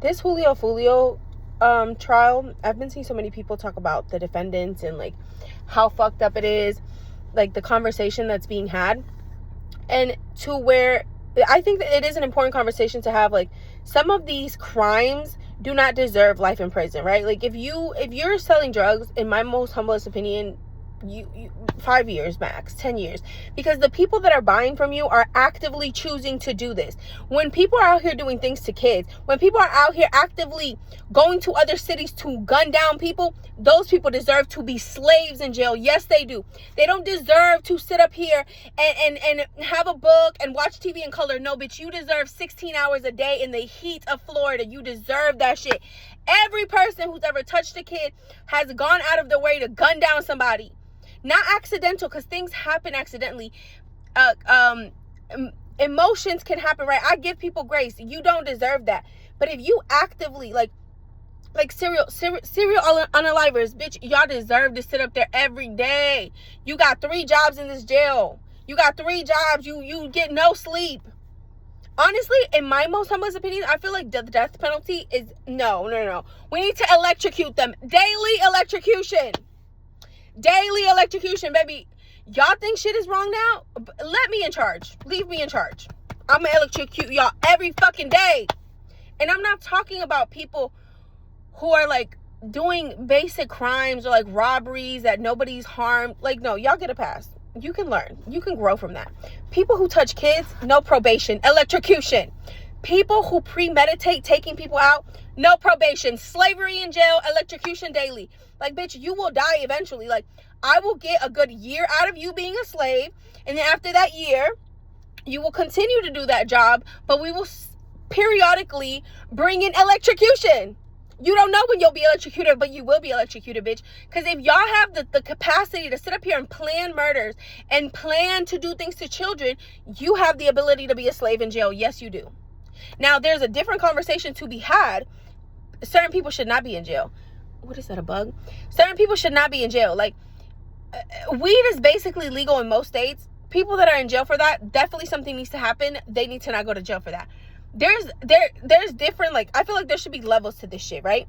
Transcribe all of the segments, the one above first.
this Julio foolio trial, I've been seeing so many people talk about the defendants and like how fucked up it is, like the conversation that's being had, and to where I think that it is an important conversation to have. Like, some of these crimes do not deserve life in prison, right? Like, if you're selling drugs, in my most humblest opinion, you 5 years max, 10 years, because the people that are buying from you are actively choosing to do this. When people are out here doing things to kids, when people are out here actively going to other cities to gun down people, those people deserve to be slaves in jail. Yes, they do. They don't deserve to sit up here and have a book and watch TV in color. No, bitch, you deserve 16 hours a day in the heat of Florida. You deserve that shit. Every person who's ever touched a kid has gone out of their way to gun down somebody. Not accidental, because things happen accidentally. Emotions can happen, right? I give people grace. You don't deserve that. But if you actively, like serial unalivers, bitch, y'all deserve to sit up there every day. You got 3 jobs in this jail. You got 3 jobs. You get no sleep. Honestly, in my most humblest opinion, I feel like the death penalty is no. We need to electrocute them. Daily electrocution. Daily electrocution, baby. Y'all think shit is wrong now? Let me in charge. Leave me in charge. I'm gonna electrocute y'all every fucking day. And I'm not talking about people who are like doing basic crimes or like robberies that nobody's harmed. Like, no, y'all get a pass. You can learn. You can grow from that. People who touch kids, no probation, electrocution. People who premeditate taking people out, no probation, slavery in jail, electrocution daily. Like, bitch, you will die eventually. Like, I will get a good year out of you being a slave. And then after that year, you will continue to do that job. But we will periodically bring in electrocution. You don't know when you'll be electrocuted, but you will be electrocuted, bitch. Because if y'all have the capacity to sit up here and plan murders and plan to do things to children, you have the ability to be a slave in jail. Yes, you do. Now, there's a different conversation to be had. Certain people should not be in jail. What is that, a bug? Certain people should not be in jail. Like, weed is basically legal in most states. People that are in jail for that, definitely something needs to happen. They need to not go to jail for that. There's different, like, I feel like there should be levels to this shit, right?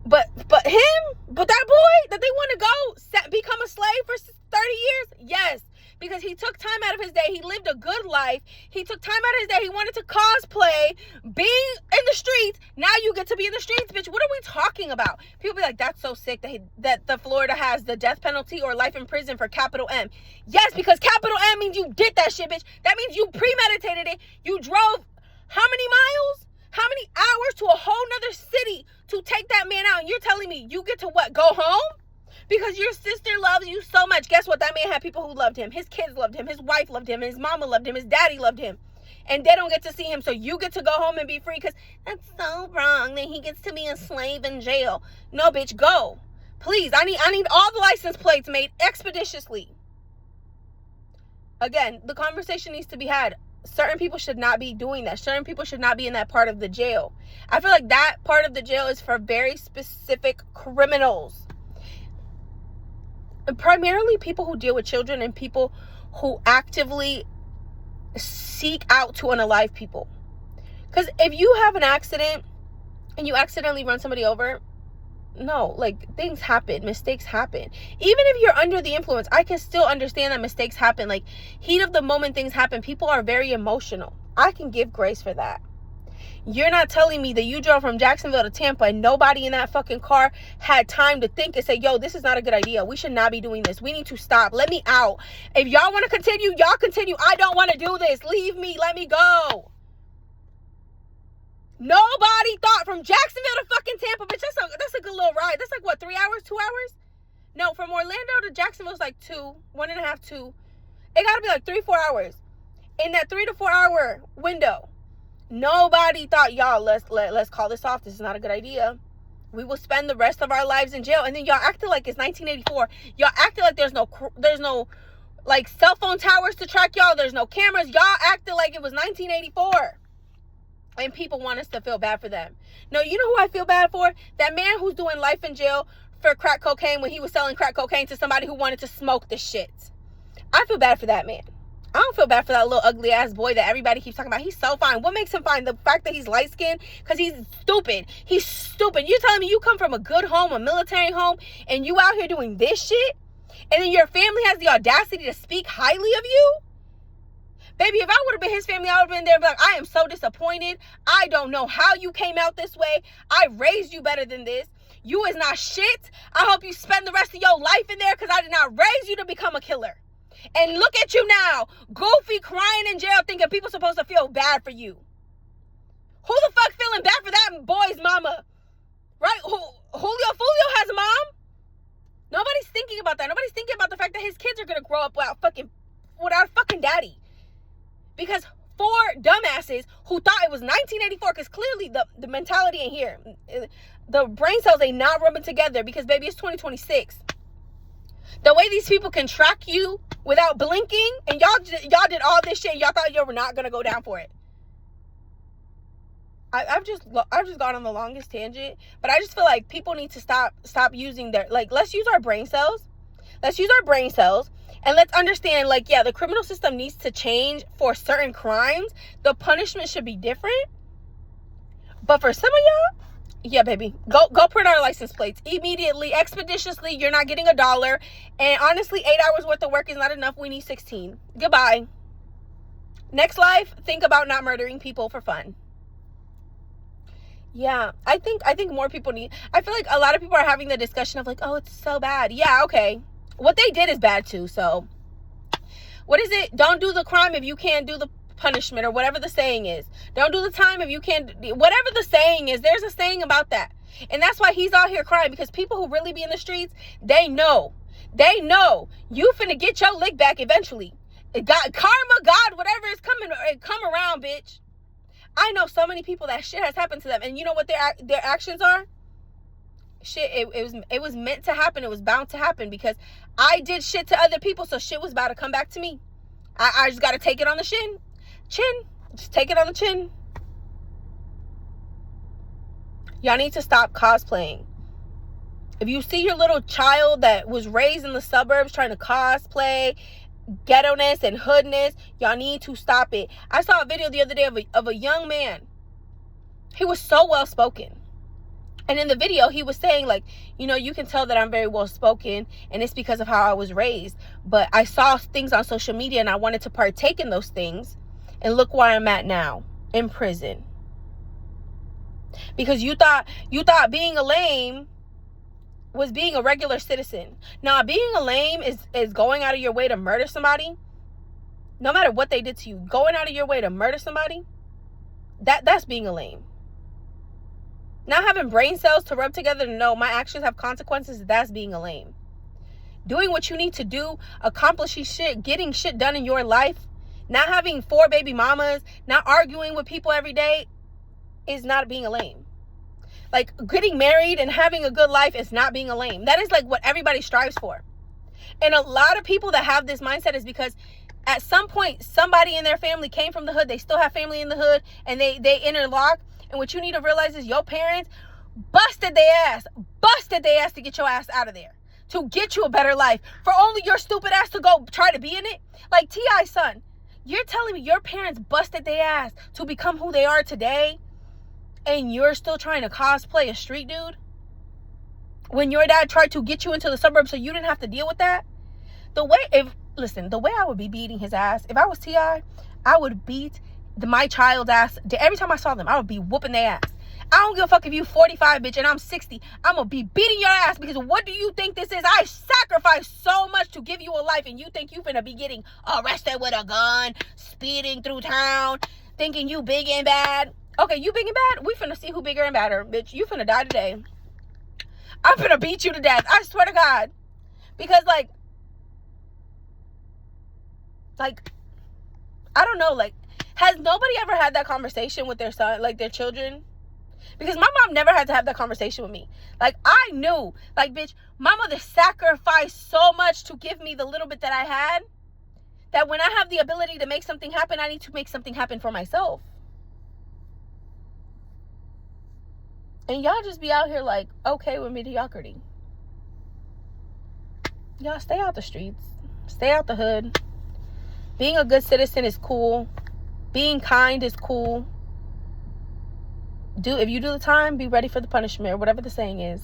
But that boy that they want to go become a slave for 30 years, yes, because he took time out of his day. He lived a good life. He took time out of his day. He wanted to cosplay, being in the streets. Now you get to be in the streets, bitch. What are we talking about? People be like, that's so sick that the Florida has the death penalty or life in prison for capital M. Yes, because capital M means you did that shit, bitch. That means you premeditated it. You drove how many miles? How many hours to a whole nother city to take that man out? And you're telling me you get to what? Go home? Because your sister loves you so much. Guess what? That man had people who loved him. His kids loved him. His wife loved him. His mama loved him. His daddy loved him. And they don't get to see him. So you get to go home and be free because that's so wrong that he gets to be a slave in jail. No, bitch, go. Please, I need all the license plates made expeditiously. Again, the conversation needs to be had. Certain people should not be doing that. Certain people should not be in that part of the jail. I feel like that part of the jail is for very specific criminals. Primarily people who deal with children and people who actively seek out to unalive people. Because if you have an accident and you accidentally run somebody over, no, like, things happen, mistakes happen. Even if you're under the influence, I can still understand that mistakes happen. Like, heat of the moment, things happen. People are very emotional. I can give grace for that. You're not telling me that you drove from Jacksonville to Tampa and nobody in that fucking car had time to think and say, yo, this is not a good idea. We should not be doing this. We need to stop. Let me out. If y'all want to continue, y'all continue. I don't want to do this. Leave me. Let me go. Nobody thought from Jacksonville to fucking Tampa, bitch, that's a good little ride. That's like, what, 3 hours, 2 hours? No, from Orlando to Jacksonville is like 1.5, 2. It got to be like 3-4 hours. In that 3 to 4 hour window, nobody thought, y'all, let's call this off. This is not a good idea. We will spend the rest of our lives in jail. And then y'all acted like it's 1984. Y'all acted like there's no like cell phone towers to track y'all. There's no cameras. Y'all acted like it was 1984. And people want us to feel bad for them. No, you know who I feel bad for? That man who's doing life in jail for crack cocaine when he was selling crack cocaine to somebody who wanted to smoke the shit. I feel bad for that man. I don't feel bad for that little ugly ass boy that everybody keeps talking about. He's so fine. What makes him fine? The fact that he's light skinned? Because he's stupid. He's stupid. You telling me you come from a good home, a military home, and you out here doing this shit? And then your family has the audacity to speak highly of you? Baby, if I would have been his family, I would have been there and be like, I am so disappointed. I don't know how you came out this way. I raised you better than this. You is not shit. I hope you spend the rest of your life in there because I did not raise you to become a killer. And look at you now, goofy, crying in jail, thinking people supposed to feel bad for you. Who the fuck feeling bad for that boy's mama? Right? Julio has a mom? Nobody's thinking about that. Nobody's thinking about the fact that his kids are going to grow up without a fucking daddy. Because 4 dumbasses who thought it was 1984, because clearly the mentality in here, the brain cells ain't not rubbing together, because baby, it's 2026. The way these people can track you without blinking, and y'all did all this shit, and y'all thought you were not gonna go down for it. I've just gone on the longest tangent, but I just feel like people need to stop using their, like, let's use our brain cells. Let's use our brain cells, and let's understand, like, yeah, the criminal system needs to change for certain crimes. The punishment should be different. But for some of y'all, yeah, baby, go print our license plates immediately, expeditiously. You're not getting $1. And honestly, 8 hours worth of work is not enough. We need 16. Goodbye. Next life, think about not murdering people for fun. Yeah, I think more people need, I feel like a lot of people are having the discussion of like, oh, it's so bad. Yeah, okay. What they did is bad too. So what is it? Don't do the crime if you can't do the punishment, or whatever the saying is. Don't do the time if you can't, whatever the saying is. There's a saying about that. And that's why he's out here crying, because people who really be in the streets, they know you finna get your lick back eventually. God, karma, God, whatever is coming, come around, bitch. I know so many people that shit has happened to them, and you know what their actions are? Shit, it was meant to happen. It was bound to happen, because I did shit to other people, so shit was about to come back to me. I just got to take it on the chin. Just take it on the chin. Y'all need to stop cosplaying. If you see your little child that was raised in the suburbs trying to cosplay ghetto-ness and hoodness, y'all need to stop it. I saw a video the other day of a young man. He was so well spoken. And in the video, he was saying, like, you know, you can tell that I'm very well spoken, and it's because of how I was raised. But I saw things on social media, and I wanted to partake in those things. And look where I'm at now, in prison. Because you thought being a lame was being a regular citizen. Now, being a lame is going out of your way to murder somebody. No matter what they did to you, going out of your way to murder somebody, that's being a lame. Not having brain cells to rub together to know my actions have consequences, that's being a lame. Doing what you need to do, accomplishing shit, getting shit done in your life, not having 4 baby mamas, not arguing with people every day, is not being a lame. Like, getting married and having a good life is not being a lame. That is like what everybody strives for. And a lot of people that have this mindset is because at some point somebody in their family came from the hood. They still have family in the hood, and they interlock. And what you need to realize is your parents busted their ass to get your ass out of there, to get you a better life, for only your stupid ass to go try to be in it. Like T.I.'s son, you're telling me your parents busted their ass to become who they are today, and you're still trying to cosplay a street dude when your dad tried to get you into the suburbs so you didn't have to deal with that? The way I would be beating his ass, if I was T.I., I would beat my child's ass. Every time I saw them, I would be whooping their ass. I don't give a fuck if you 45, bitch, and I'm 60. I'm gonna be beating your ass, because what do you think this is? I sacrificed so much to give you a life, and you think you finna be getting arrested with a gun, speeding through town, thinking you big and bad. Okay, you big and bad? We finna see who bigger and badder, bitch. You finna die today. I'm finna beat you to death. I swear to God. Because, like, I don't know, like, has nobody ever had that conversation with their son, like their children? Because my mom never had to have that conversation with me. Like, I knew, like, bitch, my mother sacrificed so much to give me the little bit that I had, that when I have the ability to make something happen, I need to make something happen for myself. And y'all just be out here like, okay with mediocrity. Y'all stay out the streets. Stay out the hood. Being a good citizen is cool. Being kind is cool. If you do the time, be ready for the punishment, or whatever the saying is.